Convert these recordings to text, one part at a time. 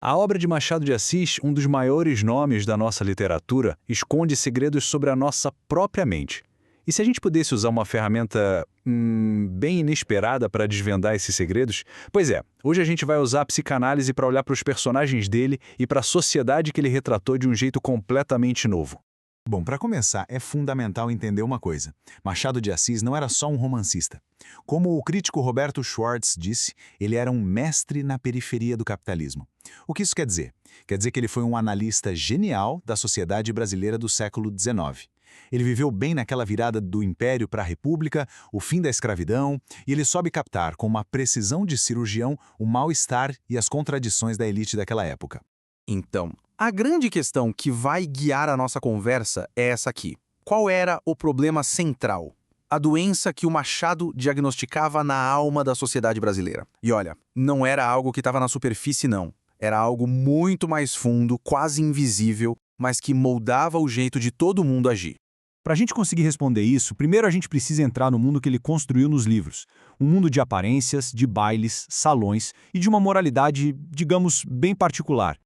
A obra de Machado de Assis, um dos maiores nomes da nossa literatura, esconde segredos sobre a nossa própria mente. E se a gente pudesse usar uma ferramenta bem inesperada para desvendar esses segredos? Pois é, hoje a gente vai usar a psicanálise para olhar para os personagens dele e para a sociedade que ele retratou de um jeito completamente novo. Bom, para começar, é fundamental entender uma coisa. Machado de Assis não era só um romancista. Como o crítico Roberto Schwartz disse, ele era um mestre na periferia do capitalismo. O que isso quer dizer? Quer dizer que ele foi um analista genial da sociedade brasileira do século XIX. Ele viveu bem naquela virada do Império para a República, o fim da escravidão, e ele soube captar, com uma precisão de cirurgião, o mal-estar e as contradições da elite daquela época. Então, a grande questão que vai guiar a nossa conversa é essa aqui. Qual era o problema central? A doença que o Machado diagnosticava na alma da sociedade brasileira. E olha, não era algo que estava na superfície, não. Era algo muito mais fundo, quase invisível, mas que moldava o jeito de todo mundo agir. Para a gente conseguir responder isso, primeiro a gente precisa entrar no mundo que ele construiu nos livros. Um mundo de aparências, de bailes, salões e de uma moralidade, digamos, bem particular.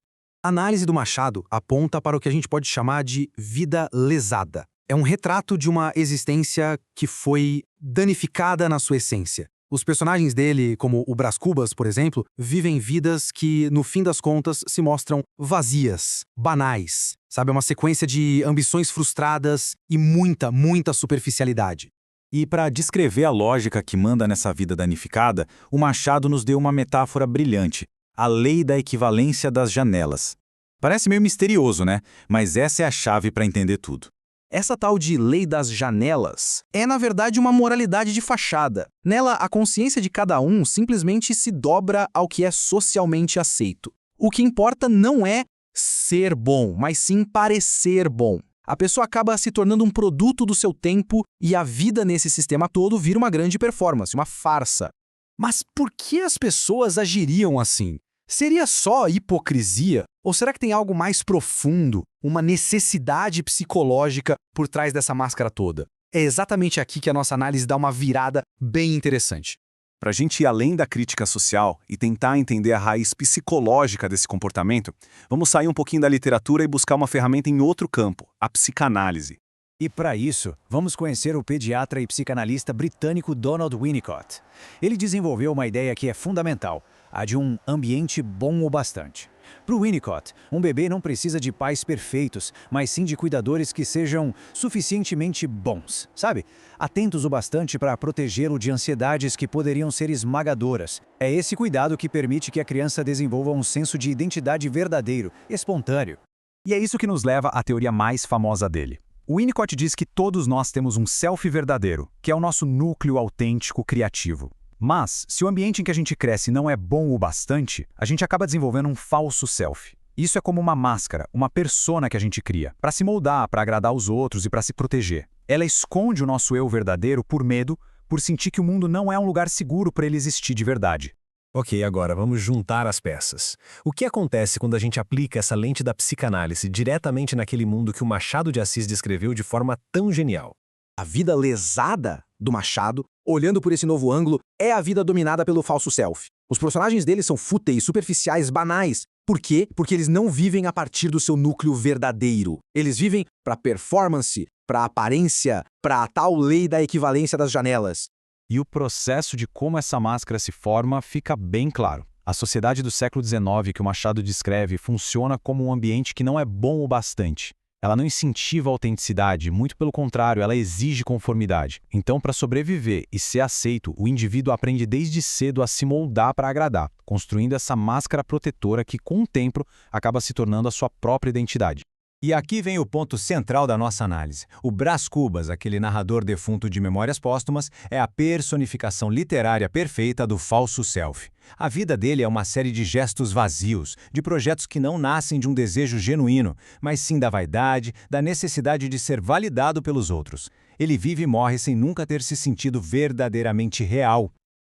A análise do Machado aponta para o que a gente pode chamar de vida lesada. É um retrato de uma existência que foi danificada na sua essência. Os personagens dele, como o Brás Cubas, por exemplo, vivem vidas que, no fim das contas, se mostram vazias, banais. Sabe, uma sequência de ambições frustradas e muita superficialidade. E para descrever a lógica que manda nessa vida danificada, o Machado nos deu uma metáfora brilhante: a lei da equivalência das janelas. Parece meio misterioso, né? Mas essa é a chave para entender tudo. Essa tal de lei das janelas é, na verdade, uma moralidade de fachada. Nela, a consciência de cada um simplesmente se dobra ao que é socialmente aceito. O que importa não é ser bom, mas sim parecer bom. A pessoa acaba se tornando um produto do seu tempo e a vida nesse sistema todo vira uma grande performance, uma farsa. Mas por que as pessoas agiriam assim? Seria só hipocrisia? Ou será que tem algo mais profundo, uma necessidade psicológica por trás dessa máscara toda? É exatamente aqui que a nossa análise dá uma virada bem interessante. Para a gente ir além da crítica social e tentar entender a raiz psicológica desse comportamento, vamos sair um pouquinho da literatura e buscar uma ferramenta em outro campo, a psicanálise. E para isso, vamos conhecer o pediatra e psicanalista britânico Donald Winnicott. Ele desenvolveu uma ideia que é fundamental, a de um ambiente bom o bastante. Para o Winnicott, um bebê não precisa de pais perfeitos, mas sim de cuidadores que sejam suficientemente bons, sabe? Atentos o bastante para protegê-lo de ansiedades que poderiam ser esmagadoras. É esse cuidado que permite que a criança desenvolva um senso de identidade verdadeiro, espontâneo. E é isso que nos leva à teoria mais famosa dele. O Winnicott diz que todos nós temos um self verdadeiro, que é o nosso núcleo autêntico criativo. Mas, se o ambiente em que a gente cresce não é bom o bastante, a gente acaba desenvolvendo um falso self. Isso é como uma máscara, uma persona que a gente cria, para se moldar, para agradar os outros e para se proteger. Ela esconde o nosso eu verdadeiro por medo, por sentir que o mundo não é um lugar seguro para ele existir de verdade. Ok, agora vamos juntar as peças. O que acontece quando a gente aplica essa lente da psicanálise diretamente naquele mundo que o Machado de Assis descreveu de forma tão genial? A vida lesada do Machado, olhando por esse novo ângulo, é a vida dominada pelo falso self. Os personagens dele são fúteis, superficiais, banais. Por quê? Porque eles não vivem a partir do seu núcleo verdadeiro. Eles vivem para performance, para aparência, para a tal lei da equivalência das janelas. E o processo de como essa máscara se forma fica bem claro. A sociedade do século XIX que o Machado descreve funciona como um ambiente que não é bom o bastante. Ela não incentiva a autenticidade, muito pelo contrário, ela exige conformidade. Então, para sobreviver e ser aceito, o indivíduo aprende desde cedo a se moldar para agradar, construindo essa máscara protetora que, com o tempo, acaba se tornando a sua própria identidade. E aqui vem o ponto central da nossa análise. O Brás Cubas, aquele narrador defunto de Memórias Póstumas, é a personificação literária perfeita do falso self. A vida dele é uma série de gestos vazios, de projetos que não nascem de um desejo genuíno, mas sim da vaidade, da necessidade de ser validado pelos outros. Ele vive e morre sem nunca ter se sentido verdadeiramente real.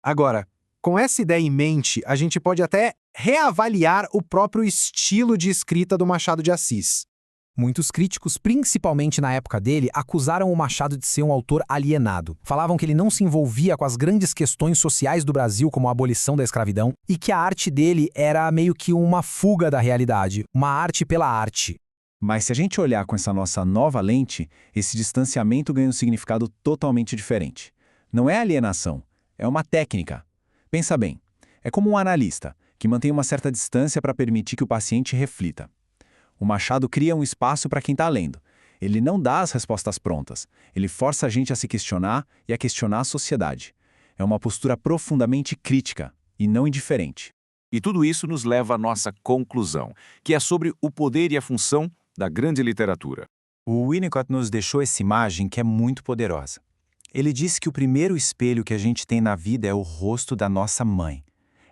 Agora, com essa ideia em mente, a gente pode até reavaliar o próprio estilo de escrita do Machado de Assis. Muitos críticos, principalmente na época dele, acusaram o Machado de ser um autor alienado. Falavam que ele não se envolvia com as grandes questões sociais do Brasil, como a abolição da escravidão, e que a arte dele era meio que uma fuga da realidade, uma arte pela arte. Mas se a gente olhar com essa nossa nova lente, esse distanciamento ganha um significado totalmente diferente. Não é alienação, é uma técnica. Pensa bem, é como um analista, que mantém uma certa distância para permitir que o paciente reflita. O Machado cria um espaço para quem está lendo. Ele não dá as respostas prontas. Ele força a gente a se questionar e a questionar a sociedade. É uma postura profundamente crítica e não indiferente. E tudo isso nos leva à nossa conclusão, que é sobre o poder e a função da grande literatura. O Winnicott nos deixou essa imagem que é muito poderosa. Ele disse que o primeiro espelho que a gente tem na vida é o rosto da nossa mãe.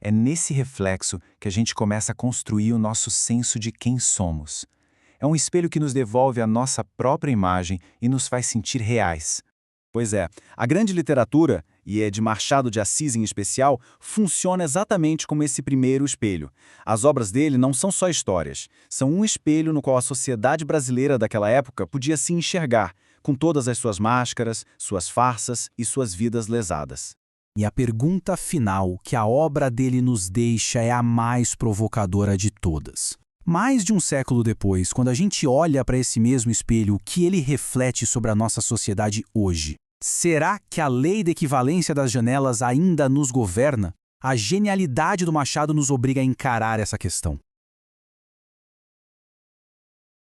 É nesse reflexo que a gente começa a construir o nosso senso de quem somos. É um espelho que nos devolve a nossa própria imagem e nos faz sentir reais. Pois é, a grande literatura, e é de Machado de Assis em especial, funciona exatamente como esse primeiro espelho. As obras dele não são só histórias, são um espelho no qual a sociedade brasileira daquela época podia se enxergar, com todas as suas máscaras, suas farsas e suas vidas lesadas. E a pergunta final que a obra dele nos deixa é a mais provocadora de todas. Mais de um século depois, quando a gente olha para esse mesmo espelho, o que ele reflete sobre a nossa sociedade hoje? Será que a lei da equivalência das janelas ainda nos governa? A genialidade do Machado nos obriga a encarar essa questão.